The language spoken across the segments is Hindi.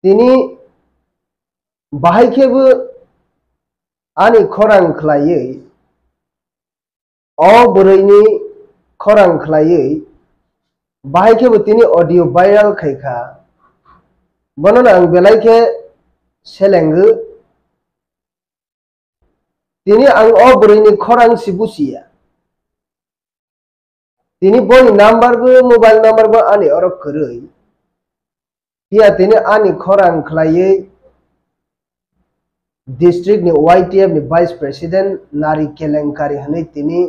तिनी बाहायखेबो आनि खरां खलायै बोरैनि खरां खलायै बाहायखेबो तिनी ऑडियो वायरल खायखा बनन आं बेलायखे सेलेंगो तिनी आं बोरैनि खरां सिबुसिया तिनी बनि नाम्बारबो मोबाइल नाम्बारबो आनि अरक करै पिया तिनी आनि खरां खलायै डिस्ट्रिक्ट नि YTF नि वाइस प्रेसिडेंट नारी केलेंकारी हनै तिनी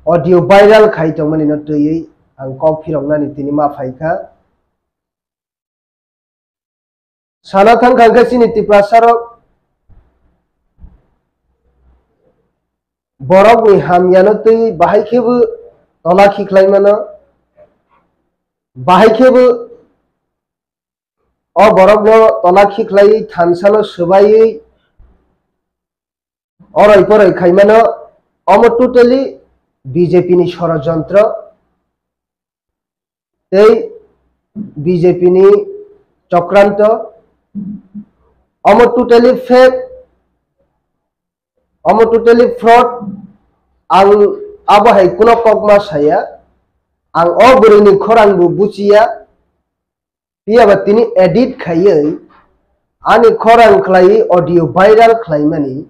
ऑडियो वायरल खायतमनि न तयै आं कॉक फिरंनानि तिनी माफायखा साना थांखांगासिनो तिप्रासारक borok ni hamyano tei bahaykheबो tola khiklaimano bahaykheबो borok no tola khiklai thansalo sobai orai porai khaimano omo totally BJP ni षড়যন্ত্র tei BJP ni চক্রান্ত omo totally fake omo totally fraud ang abahai kuno kokma saya ang borini khorangbu buciya piyaba tini edit khayai ani khorang khlai audio viral khlaimani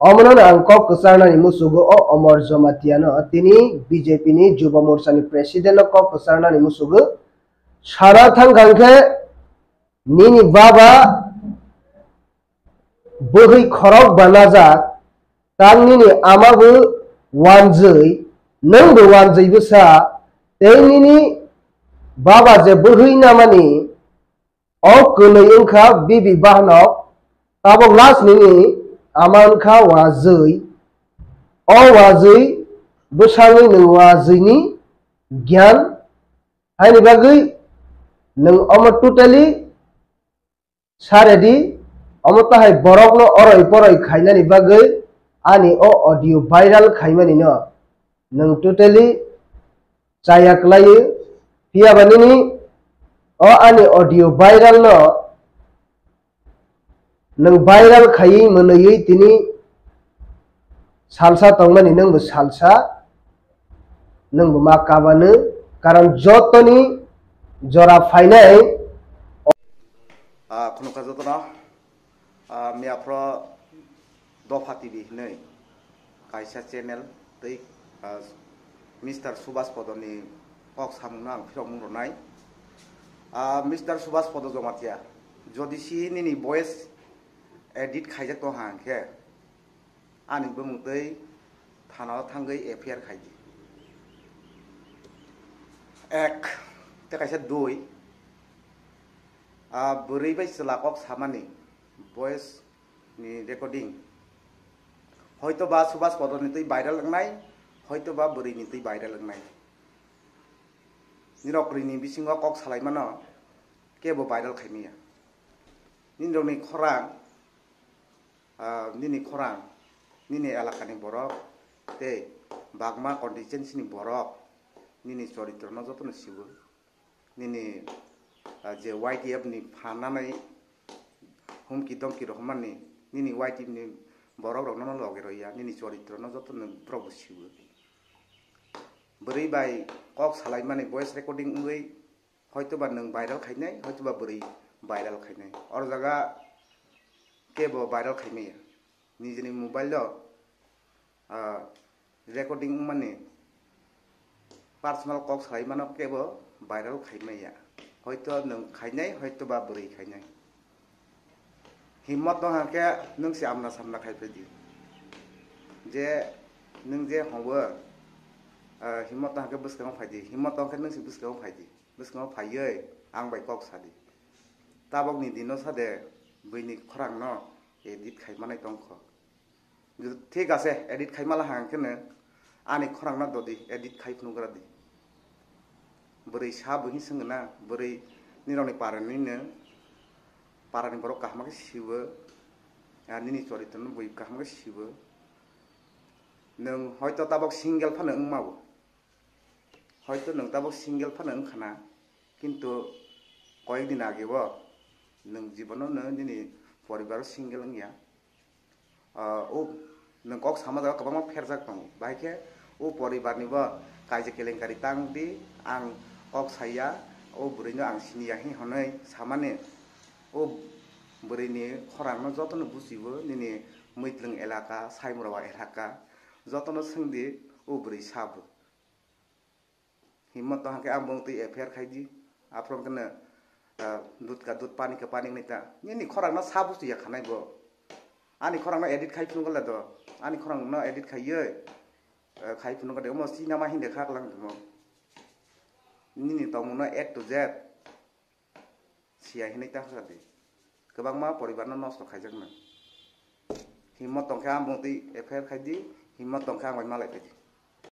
omono ang kok kusarnani musugo Omar Jomatiano tini BJP ni Juba Morcha ni president kok kusarnani musugo sara thangkangkhe nini baba bohoi khorok banajak tangni amabu wanjai nangbo wanjai busa teinini baba je bohoi namani kunui ungkha bibi bahnok tabok last nini amankha wajai wajai busangi nang wajai ni gyan haini bagai nang omo totally saredi omo tahai borok no orai porai khainani bagai ani audio viral khaimani no nang totally chayaklai piyabanini ani audio viral no nang viral khai manai tini salsa tongmani nangbo salsa nangbo makabanu karon jotoni jora fainai खुनुखा जतना मियाफ्रा दफा टीवी नै कायसा चैनल तै मिस्टर सुभाष पदनि कक सामुंना आं फिरं मुंरनाय मिस्टर सुभाष पद जमातिया जदिसि निनि वॉइस एडिट खायजाक तो हांखे आनिबो मुतै थाना थांगै एफआईआर खायदि एक ते कायसा दुई बोरै बायसला कक सामानि वॉइस नि रेकर्डिं हयतोबा सुभाष पदनि तै भाइराल लांनाय हयतोबा बोरैनि तै भाइराल लांनाय निरक्रिनि बिसिङाव कक सालायमानो केबो भाइराल खायमिया निरनि खरां निनि एलाकानि बरक ते बागमा कन्स्टिट्युएन्सिनि बरक निनि चरित्र न जतन सिबो निनि जे YTF नि फानानै हुमकी दमकी रहमाननि निनि YTF नि बरक रंना लगे रहिया निनि चरित्र न जतन प्रभु सिबो बोरै बाय कक सालाय माने वॉइस रेकर्डिं उंगै हयतोबा नों भाइराल खायनाय हयतोबा बोरै भाइराल खायनाय और जगह केबो भाइराल खायनाय निजेनि मोबाइल रेकर्डिं माने पर्सनल कक सालाय मानो केबो भाइराल खायनाया हयतो नों खायनाय हयतोबा बोरै खायनाय हिम्मत दं हाके नों से आमना सामना खायफैदि जे नों जे हबो हिम्मत दं हाके बुसकाव फायदि हिम्मत दं हाके नों से बुसकाव फायै आं बाय कक सादि ताबकनि दिनो सादे बैनि खरां न एडिट खायमानाय दंख ठीक आसे एडिट खायमाला हांकेनो आनि खरां न ददि एडिट खायफनुग्रादि बोरै साबोहि सोंगोना बोरै निरनि पारानि बरक काहमाके सिबो निनि चरित्रन बय काहमाके सिबो नों हयतो ताबक सिंगेल फानो ओंमाबो हयतो नों ताबक सिंगेल फानो ओंखाना किन्तु কয়েক দিন আগে নং জীবনও দিনে পরিবার সিঙ্গেল গিয়া ও নং কক সামাজ কবাং ফেরজাক দं बाहायके ও পরিবারনিবো কাইজে কেলেঙ্কারি তাংদি आं কক সাইয়া ও বুড়িনো आं सिनियाहि हनै सामाने ও বুড়িनि खरांनो जतनो बुजिबो निनि मैत्लং एलाका साइमरावा एलाका जतनो सोंदि ও বুড়ি साबो हिम्मत हाके आं बंतै एफेयार खायदि आफ्रम कने दूध का दूध पानी का पानी नहीं था निनि खरांनो साबुसु या खानायबो आनी खरांनो एडिट खायफिनु गला द आनी खरांनो एडिट खायो खायफिनु गदे मो सिनेमा हिंदे खागलां दमो निनि तमनो A to Z सिया हिनै ता खादि गोबां मा परिबारनो नष्ट खायजाकनो हिम्मत दंखा आं बंतै एफेयार खायदि हिम्मत दंखा आं मालाय खायदि